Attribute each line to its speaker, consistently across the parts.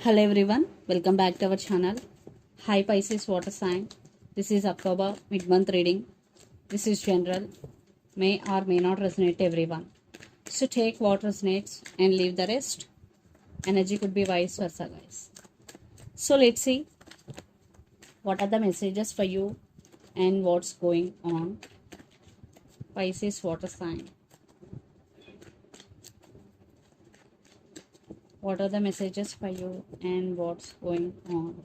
Speaker 1: Hello everyone, welcome back to our channel. Hi Pisces water sign. This is October mid-month reading. This is general, may or may not resonate to everyone. So take what resonates and leave the rest. Energy could be vice versa, guys. So let's see what are the messages for you and what's going on. Pisces water sign. What are the messages for you and what's going on?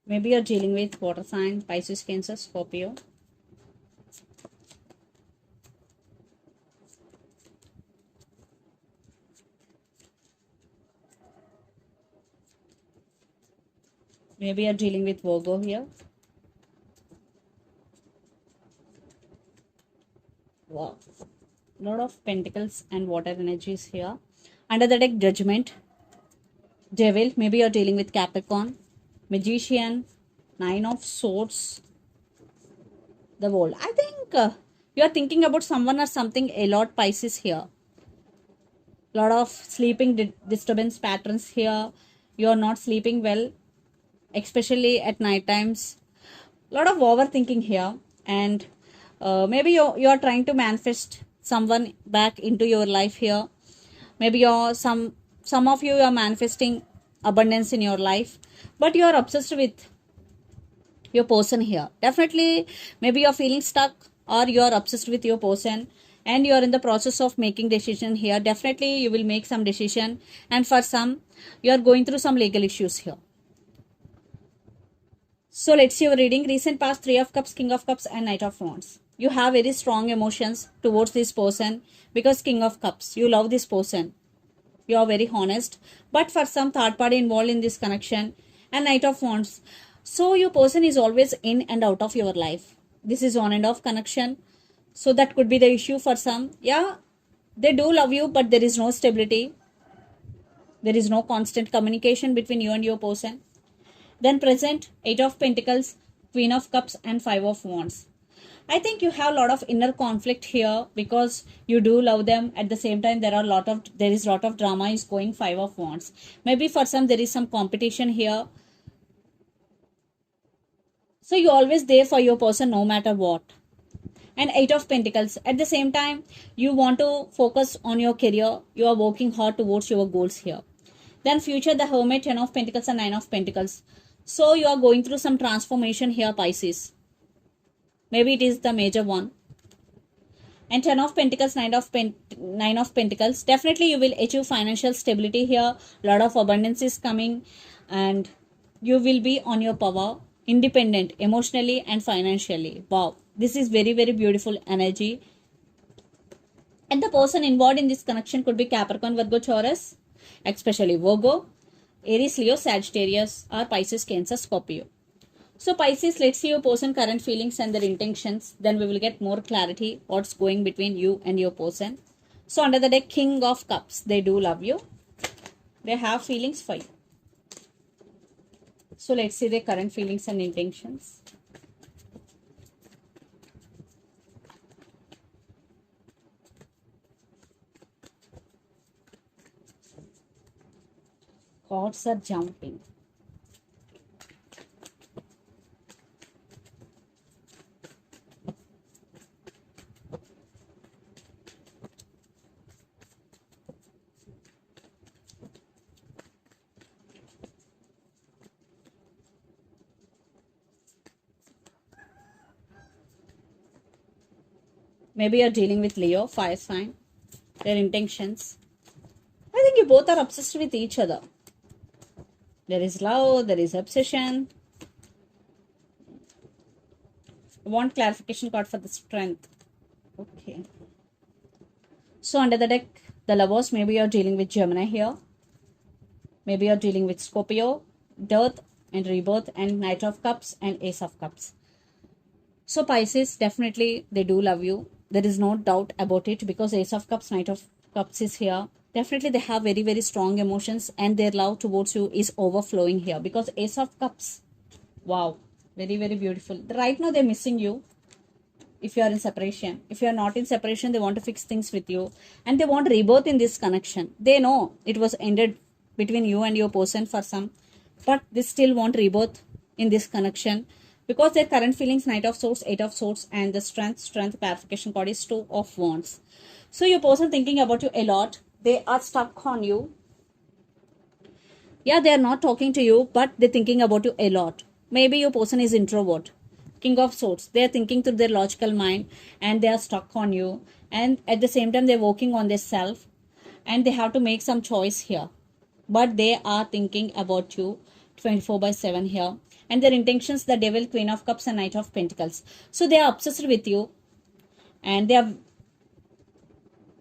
Speaker 1: Maybe you're dealing with water sign, Pisces, Cancer, Scorpio. Maybe you're dealing with Virgo here. Wow. Lot of pentacles and water energies here. Under the deck, Judgment, Devil. Maybe you're dealing with Capricorn, Magician, Nine of Swords, the World. I think you're thinking about someone or something a lot, Pisces here. Lot of sleeping disturbance patterns here. You're not sleeping well, especially at night times. Lot of overthinking here, and maybe you're trying to manifest someone back into your life here. Maybe some of you are manifesting abundance in your life, but you are obsessed with your person here. Definitely, maybe you're feeling stuck or you are obsessed with your person and you are in the process of making decision here. Definitely you will make some decision, and for some you are going through some legal issues here. So let's see your reading. Recent past, Three of Cups, King of Cups and Knight of Wands. You have very strong emotions towards this person because King of Cups, you love this person. You are very honest, but for some third party involved in this connection, and Knight of Wands. So your person is always in and out of your life. This is on and off connection. So that could be the issue for some. Yeah, they do love you, but there is no stability. There is no constant communication between you and your person. Then present, Eight of Pentacles, Queen of Cups and Five of Wands. I think you have a lot of inner conflict here because you do love them. At the same time, there is a lot of drama is going. Five of Wands. Maybe for some there is some competition here. So you always there for your person no matter what. And Eight of Pentacles. At the same time, you want to focus on your career. You are working hard towards your goals here. Then future, the Hermit, Ten of Pentacles and Nine of Pentacles. So you are going through some transformation here, Pisces. Maybe it is the major one. And Ten of Pentacles, Nine of Pentacles. Definitely you will achieve financial stability here. Lot of abundance is coming, and you will be on your power, independent emotionally and financially. Wow, this is very, very beautiful energy. And the person involved in this connection could be Capricorn, Virgo, Taurus, especially Virgo, Aries, Leo, Sagittarius, or Pisces, Cancer, Scorpio. So Pisces, let's see your person current feelings and their intentions. Then we will get more clarity what's going between you and your person. So under the deck, King of Cups. They do love you. They have feelings for you. So let's see their current feelings and intentions. Cards are jumping. Maybe you're dealing with Leo, fire sign. Their intentions. I think you both are obsessed with each other. There is love, there is obsession. I want clarification card for the Strength. Okay. So under the deck, the Lovers, maybe you're dealing with Gemini here. Maybe you're dealing with Scorpio, Death and Rebirth, and Knight of Cups and Ace of Cups. So Pisces, definitely they do love you. There is no doubt about it because Ace of Cups, Knight of Cups is here. Definitely they have very very strong emotions, and their love towards you is overflowing here, because Ace of Cups. Wow, very very beautiful. Right now they're missing you. If you are in separation, if you are not in separation, they want to fix things with you, and they want rebirth in this connection. They know it was ended between you and your person for some, but they still want rebirth in this connection, because their current feelings, Knight of Swords, Eight of Swords, and the strength clarification card is Two of Wands. So your person thinking about you a lot. They are stuck on you. Yeah, they are not talking to you, but they're thinking about you a lot. Maybe your person is introvert. King of Swords, they are thinking through their logical mind, and they are stuck on you. And at the same time, they're working on their self, and they have to make some choice here. But they are thinking about you 24 by 7 here. And their intentions, the Devil, Queen of Cups, and Knight of Pentacles. So they are obsessed with you, and they are,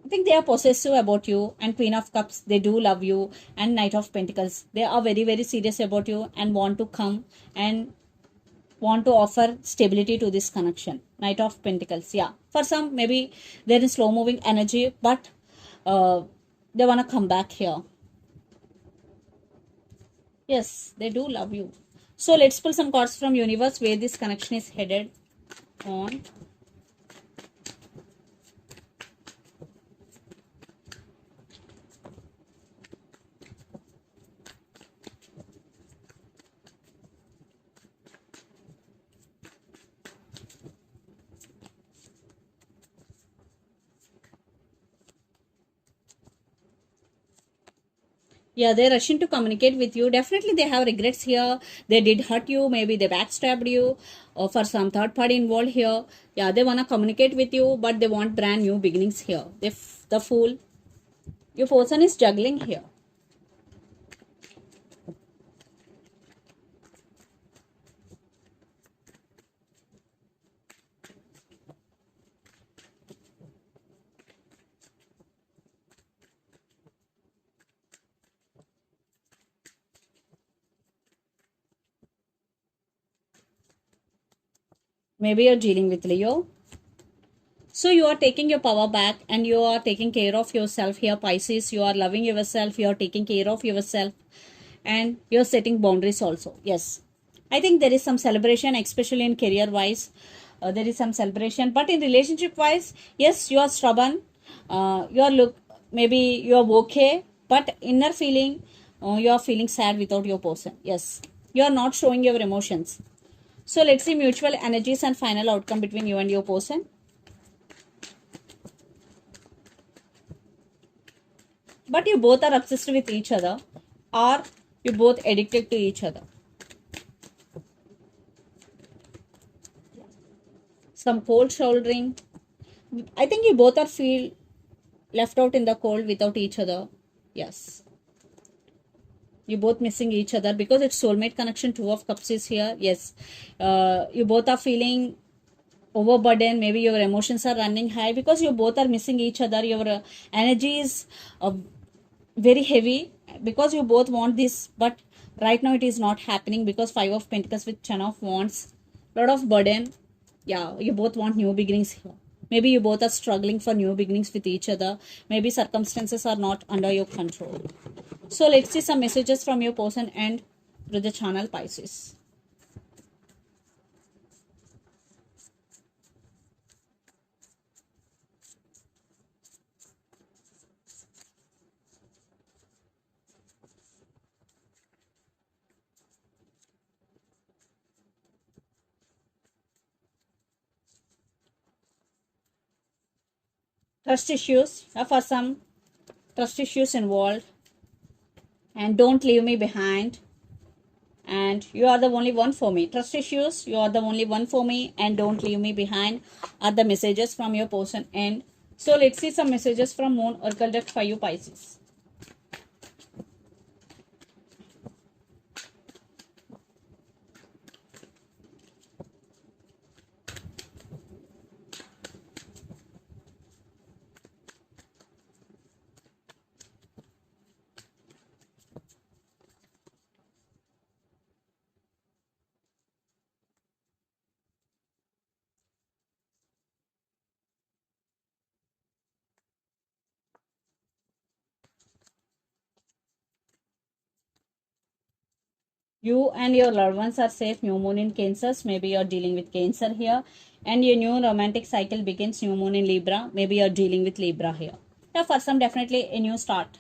Speaker 1: I think they are possessive about you. And Queen of Cups, they do love you. And Knight of Pentacles, they are very very serious about you and want to come and want to offer stability to this connection. Knight of Pentacles, yeah. For some, maybe there is slow moving energy, but they want to come back here. Yes, they do love you. So let's pull some cards from universe where this connection is headed on. Yeah, they're rushing to communicate with you. Definitely they have regrets here. They did hurt you. Maybe they backstabbed you, or for some third party involved here. Yeah, they want to communicate with you, but they want brand new beginnings here. The Fool. Your person is juggling here. Maybe you're dealing with Leo. So you are taking your power back, and you are taking care of yourself here, Pisces. You are loving yourself. You are taking care of yourself, and you're setting boundaries also. Yes. I think there is some celebration, especially in career wise. There is some celebration, but in relationship wise, yes, you are stubborn. You are look, maybe you are okay, but inner feeling, you are feeling sad without your person. Yes. You are not showing your emotions. So let's see mutual energies and final outcome between you and your person. But you both are obsessed with each other, or you both addicted to each other. Some cold shouldering. I think you both are feel left out in the cold without each other. Yes. You both missing each other because it's soulmate connection. Two of Cups is here. Yes. You both are feeling overburdened. Maybe your emotions are running high because you both are missing each other. Your energy is very heavy because you both want this, but right now it is not happening because Five of Pentacles with Ten of Wands, lot of burden. Yeah, you both want new beginnings here. Maybe you both are struggling for new beginnings with each other. Maybe circumstances are not under your control. So let's see some messages from your person and through the channel, Pisces. Trust issues, for some trust issues involved, and don't leave me behind, and you are the only one for me. Trust issues, you are the only one for me, and don't leave me behind are the messages from your person. And so let's see some messages from Moon Oracle deck for you, Pisces. You and your loved ones are safe. New moon in Cancer. Maybe you're dealing with Cancer here. And your new romantic cycle begins. New moon in Libra. Maybe you're dealing with Libra here. Yeah, for some, definitely a new start.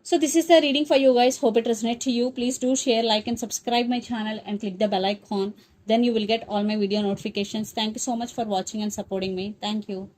Speaker 1: So this is the reading for you guys. Hope it resonates to you. Please do share, like and subscribe my channel and click the bell icon. Then you will get all my video notifications. Thank you so much for watching and supporting me. Thank you.